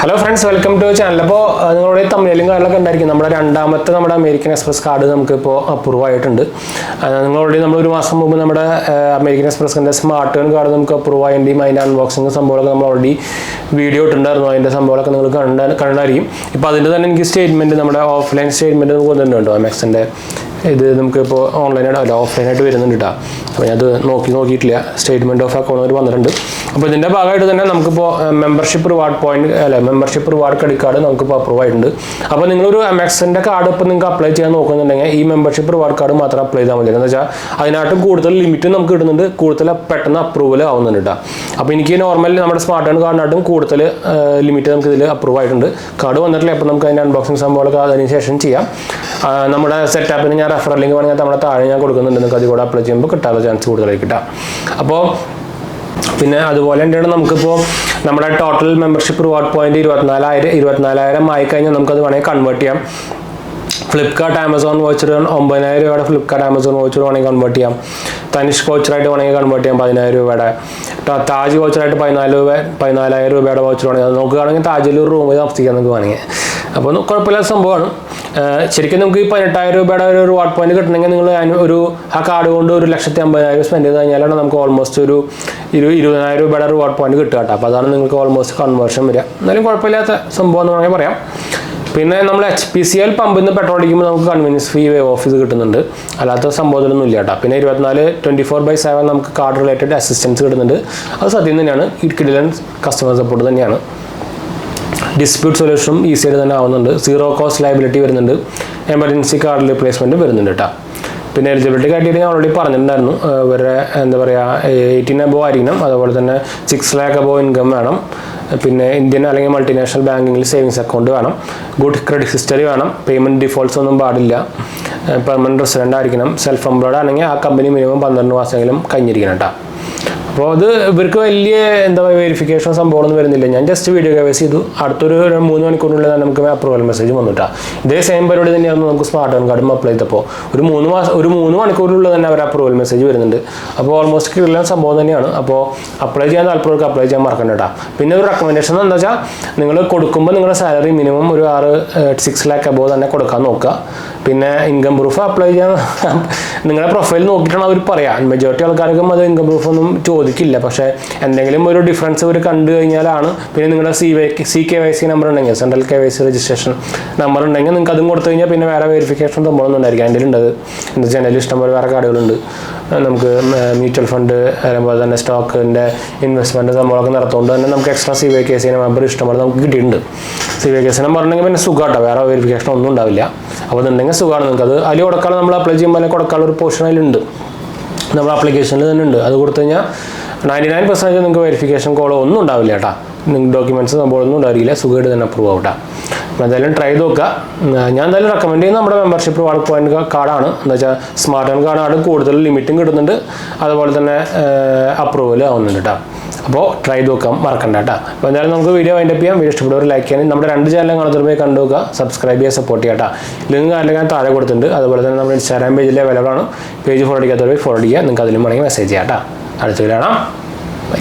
Hello friends, welcome to channel. അപ്പോൾ നിങ്ങളുടെ തമിഴിലും കാര്യങ്ങളൊക്കെ ഉണ്ടായിരിക്കും. നമ്മുടെ അമേരിക്കൻ എക്സ്പ്രസ് കാർഡ് നമുക്കിപ്പോൾ അപ്രൂവ് ആയിട്ടുണ്ട്. നമ്മൾ ഒരു മാസം മുമ്പ് നമ്മുടെ അമേരിക്കൻ എക്സ്പ്രസിൻ്റെ സ്മാർട്ട് കാർഡ് കാർഡ് നമുക്ക് അപ്രൂവ് ആയതിൻ്റെയും അതിൻ്റെ അൺബോക്സിങ് സംഭവങ്ങളൊക്കെ നമ്മൾ ഓൾറെഡി വീഡിയോ ഇട്ടുണ്ടായിരുന്നു. അതിൻ്റെ സംഭവങ്ങളൊക്കെ നിങ്ങൾ കണ്ടായിരിക്കും. ഇപ്പോൾ അതിൻ്റെ തന്നെ എനിക്ക് സ്റ്റേറ്റ്മെൻറ്റ്, നമ്മുടെ ഓഫ്ലൈൻ സ്റ്റേറ്റ്മെൻറ്റ് നമുക്ക് വന്നിട്ടുണ്ടോ എംഎക്സിൻ്റെ. ഇത് നമുക്കിപ്പോൾ ഓൺലൈനായിട്ട് അല്ല ഓഫ്ലൈനായിട്ട് വരുന്നുണ്ട് കേട്ടോ. അപ്പോൾ ഞാനത് നോക്കിയിട്ടില്ല. സ്റ്റേറ്റ്മെൻറ്റ് ഓഫ് അക്കൗണ്ട് വന്നിട്ടുണ്ട്. അപ്പോൾ ഇതിൻ്റെ ഭാഗമായിട്ട് തന്നെ നമുക്കിപ്പോൾ മെമ്പർഷിപ്പ് റിവാർഡ് ക്രെഡിറ്റ് കാർഡ് നമുക്കിപ്പോൾ അപ്രൂവ് ആയിട്ടുണ്ട്. അപ്പോൾ നിങ്ങളൊരു എംഎക്സിൻ്റെ കാർഡ് ഇപ്പോൾ നിങ്ങൾക്ക് അപ്ലൈ ചെയ്യാൻ നോക്കുന്നുണ്ടെങ്കിൽ ഈ മെമ്പർഷിപ്പ് റിവാർഡ് കാർഡ് മാത്രം അപ്ലൈ ചെയ്താൽ മതി. എന്ന് വെച്ചാൽ അതിനായിട്ട് കൂടുതൽ ലിമിറ്റ് നമുക്ക് ഇടുന്നുണ്ട്, കൂടുതൽ പെട്ടെന്ന് അപ്രൂവൽ ആവുന്നുണ്ട് കേട്ടോ. അപ്പോൾ എനിക്ക് നോർമൽ നമ്മുടെ സ്മാർട്ട് കാർഡിനായിട്ടും കൂടുതൽ ലിമിറ്റ് നമുക്ക് ഇതിൽ അപ്രൂവ് ആയിട്ടുണ്ട്. കാർഡ് വന്നിട്ടില്ല. അപ്പോൾ നമുക്ക് അതിൻ്റെ അൺബോക്സിങ് സംഭവങ്ങളൊക്കെ അതിന് ശേഷം ചെയ്യാം. നമ്മുടെ സെറ്റപ്പിന് ഞാൻ റെഫറൽ ലിങ്ക് വേണമെങ്കിൽ നമ്മുടെ താഴെ ഞാൻ കൊടുക്കുന്നുണ്ട്. നിങ്ങൾക്ക് അതിൽ കൂടെ അപ്ലൈ ചെയ്യുമ്പോൾ കിട്ടാനുള്ള ചാൻസ് കൂടുതലായി കിട്ടാം. അപ്പോൾ പിന്നെ അതുപോലെ തന്നെയാണ് നമുക്കിപ്പോൾ നമ്മുടെ ടോട്ടൽ മെമ്പർഷിപ്പ് റിവാർഡ് പോയിന്റ് 24,000 ആയിക്കഴിഞ്ഞാൽ നമുക്കത് വേണമെങ്കിൽ കൺവേർട്ട് ചെയ്യാം. ഫ്ലിപ്കാർട്ട് ആമസോൺ വോച്ചർ 9,000 രൂപയുടെ ഫ്ലിപ്കാർട്ട് ആമസോൺ വോച്ചർ വേണമെങ്കിൽ കൺവേർട്ട് ചെയ്യാം. തനിഷ്ക് വോച്ചറായിട്ട് വേണമെങ്കിൽ കൺവേർട്ട് ചെയ്യാം 10,000 രൂപയുടെ. താജ് വോച്ചറായിട്ട് 14,000 രൂപയുടെ വോച്ചർ വേണമെങ്കിൽ അത് നോക്കുകയാണെങ്കിൽ താജിൽ ഒരു റൂമിൽ താമസിക്കാൻ നമുക്ക് വേണമെങ്കിൽ. അപ്പോൾ കുഴപ്പമില്ലാത്ത സംഭവമാണ്. ശരിക്കും നമുക്ക് ഈ 18,000 രൂപയുടെ ഒരു റിവാർഡ് പോയിന്റ് കിട്ടണമെങ്കിൽ നിങ്ങൾ ആ കാർഡ് കൊണ്ട് 1,50,000 സ്പെൻഡ് ചെയ്ത് കഴിഞ്ഞാലാണ് നമുക്ക് ഓൾമോസ്റ്റ് ഒരു 20,000 രൂപയുടെ റിവാർഡ് പോയിന്റ് കിട്ടുക കേട്ടോ. അപ്പോൾ അതാണ് നിങ്ങൾക്ക് ഓൾമോസ്റ്റ് കൺവേർഷൻ വരിക. എന്നാലും കുഴപ്പമില്ലാത്ത സംഭവം എന്ന് വേണമെങ്കിൽ പറയാം. പിന്നെ നമ്മൾ HPCL പമ്പിൽ നിന്ന് പെട്രോൾ അടിക്കുമ്പോൾ നമുക്ക് കൺവീനിയൻസ് ഫീ വേവ് ഓഫ് ചെയ്ത് കിട്ടുന്നുണ്ട്. അല്ലാത്ത സംഭവത്തിലൊന്നും ഇല്ല കേട്ടോ. പിന്നെ 24/7 നമുക്ക് കാർഡ് റിലേറ്റഡ് അസിസ്റ്റൻസ് കിട്ടുന്നുണ്ട്. അത് സത്യം തന്നെയാണ്. ഈ കിഡിലൻ കസ്റ്റമർ സപ്പോർട്ട് തന്നെയാണ്. ഡിസ്പ്യൂട്ട് സൊല്യൂഷനും ഈസിയായിട്ട് തന്നെ ആവുന്നുണ്ട്. 0 കോസ്റ്റ് ലയബിലിറ്റി വരുന്നുണ്ട്. എമർജൻസി കാർഡ് റീപ്ലേസ്മെൻറ്റ് വരുന്നുണ്ട് കേട്ടോ. പിന്നെ എലിജിബിലിറ്റി ക്രൈറ്റീരിയ ഞാൻ ഓൾറെഡി പറഞ്ഞിട്ടുണ്ടായിരുന്നു. ഇവരുടെ എന്താ പറയുക 18 അബോവ് ആയിരിക്കണം. അതുപോലെ തന്നെ 6 lakh അബോവ് ഇൻകം വേണം. പിന്നെ ഇന്ത്യൻ അല്ലെങ്കിൽ മൾട്ടിനാഷണൽ ബാങ്കിങ്ങിൽ സേവിങ്സ് അക്കൗണ്ട് വേണം. ഗുഡ് ക്രെഡിറ്റ് ഹിസ്റ്ററി വേണം. പേയ്മെൻറ്റ് ഡിഫോൾട്ട്സ് ഒന്നും പാടില്ല. പെർമനൻറ്റ് റെസിഡൻ്റ് ആയിരിക്കണം. സെൽഫ് എംപ്ലോയ്ഡ് ആണെങ്കിൽ ആ കമ്പനി മിനിമം 12 മാസമെങ്കിലും കഴിഞ്ഞിരിക്കണം കേട്ടോ. അപ്പോൾ അത് ഇവർക്ക് വലിയ എന്താ പറയുക വെരിഫിക്കേഷൻ സംഭവമൊന്നും വരുന്നില്ല. ഞാൻ ജസ്റ്റ് വീഡിയോ KYC ചെയ്തു. അടുത്തൊരു 3 മണിക്കൂറിനുള്ളിൽ തന്നെ നമുക്ക് അപ്രൂവൽ മെസ്സേജ് വന്നിട്ടാ. ഇതേ സെയിം പരിപാടി തന്നെയായിരുന്നു നമുക്ക് സ്മാർട്ട് കാർഡും അപ്ലൈ ചെയ്തപ്പോൾ ഒരു 3 മണിക്കൂറിനുള്ളിൽ തന്നെ അവർ അപ്രൂവൽ മെസ്സേജ് വരുന്നുണ്ട്. അപ്പോൾ ഓൾമോസ്റ്റ് ക്ലിയർ സംഭവം തന്നെയാണ്. അപ്പോൾ അപ്ലൈ ചെയ്യാൻ താല്പര്യമുള്ളവർക്ക് അപ്ലൈ ചെയ്യാൻ മറക്കണ്ട കേട്ടോ. പിന്നെ ഒരു റെക്കമെൻഡേഷൻ എന്താ വെച്ചാൽ നിങ്ങൾ കൊടുക്കുമ്പോൾ നിങ്ങളുടെ സാലറി മിനിമം ഒരു 6 lakh അബോവ് തന്നെ കൊടുക്കാൻ നോക്കുക. പിന്നെ ഇൻകം പ്രൂഫ് അപ്ലൈ ചെയ്യാൻ നിങ്ങളുടെ പ്രൊഫൈൽ നോക്കിയിട്ടാണ് അവർ പറയാം. മെജോറിറ്റി ആൾക്കാർക്കും അത് ഇൻകം പ്രൂഫ് ഒന്നും ചോദിക്കില്ല. പക്ഷേ എന്തെങ്കിലും ഒരു ഡിഫറൻസ് അവർ കണ്ടു കഴിഞ്ഞാലാണ്. പിന്നെ നിങ്ങളുടെ CKYC നമ്പർ ഉണ്ടെങ്കിൽ, സെൻട്രൽ KYC രജിസ്ട്രേഷൻ നമ്പർ ഉണ്ടെങ്കിൽ നിങ്ങൾക്ക് അതും കൊടുത്തു കഴിഞ്ഞാൽ പിന്നെ വേറെ വെരിഫിക്കേഷൻ സംഭവമൊന്നും ഉണ്ടായിരിക്കും. അതിൻ്റെ ഉണ്ടത് എന്താ വെച്ചാൽ അതിൽ ഇഷ്ടംപോലെ വേറെ കാർഡുകളുണ്ട്. നമുക്ക് മ്യൂച്വൽ ഫണ്ട് അതുപോലെ തന്നെ സ്റ്റോക്കിൻ്റെ ഇൻവെസ്റ്റ്മെൻറ്റ് സംഭവമൊക്കെ നടത്തുകൊണ്ട് തന്നെ നമുക്ക് എക്സ്ട്രാ CKYC നമ്പർ ഇഷ്ടംപോലെ നമുക്ക് കിട്ടിയിട്ടുണ്ട്. CKYC നമ്പർ ഉണ്ടെങ്കിൽ പിന്നെ സുഖമാട്ടോ, വേറെ വെരിഫിക്കേഷൻ ഒന്നും ഉണ്ടാവില്ല. അപ്പോൾ അതുണ്ടെങ്കിൽ സുഖമാണ് നിങ്ങൾക്ക്. അത് അതിൽ കൊടുക്കാനുള്ള നമ്മൾ അപ്ലൈ ചെയ്യുമ്പോൾ അതിനെ കൊടുക്കാനുള്ള ഒരു പോർഷൻ അതിലുണ്ട്. നമ്മുടെ ആപ്ലിക്കേഷനിൽ തന്നെ ഉണ്ട്. അത് കൊടുത്തു കഴിഞ്ഞാൽ 99% നിങ്ങൾക്ക് വെരിഫിക്കേഷൻ കോളോ ഒന്നും ഉണ്ടാവില്ല കേട്ടോ. നിങ്ങൾക്ക് ഡോക്യുമെൻറ്റ്സ് സംഭവമൊന്നും ഉണ്ടാവില്ല. സുഖമായിട്ട് തന്നെ അപ്രൂവ് ആവട്ടെ. അപ്പോൾ എന്തായാലും ട്രൈ ചെയ്ത് നോക്കുക. ഞാൻ എന്തായാലും റെക്കമെൻഡ് ചെയ്യുന്നത് നമ്മുടെ മെമ്പർഷിപ്പ് റിവാർഡ് പോയിന്റ് കാർഡാണ്. എന്ന് വെച്ചാൽ സ്മാർട്ട് കാർഡാണ് കൂടുതൽ ലിമിറ്റും കിട്ടുന്നുണ്ട്. അതുപോലെ തന്നെ അപ്രൂവൽ ആവുന്നുണ്ട് കേട്ടോ. അപ്പോൾ ട്രൈ ചെയ്ത് നോക്കാം, മറക്കണ്ട കേട്ടോ. അപ്പോൾ എന്തായാലും നമുക്ക് വീഡിയോ വൈൻഡപ്പ് ചെയ്യാം. വീഡിയോ ഇഷ്ടപ്പെട്ടവർ ലൈക്ക് ചെയ്യാൻ നമ്മുടെ 2 ചാനലും കാണുന്നവർ കണ്ടു നോക്കുക. സബ്സ്ക്രൈബ് ചെയ്യാൻ സപ്പോർട്ട് ചെയ്യാം കേട്ടോ. ലിങ്ക് ഞാൻ താഴെ കൊടുത്തിട്ടുണ്ട്. അതുപോലെ തന്നെ നമ്മുടെ ഇൻസ്റ്റാഗ്രാം പേജിൽ അവൈലബിൾ ആണ്. പേജ് ഫോളോ ചെയ്യാത്തവർ ഫോളോ ചെയ്യുക. നിങ്ങൾക്ക് അതിലും വേണമെങ്കിൽ മെസ്സേജ് ചെയ്യാം കേട്ടോ. അടുത്ത കാണാം. ബൈ.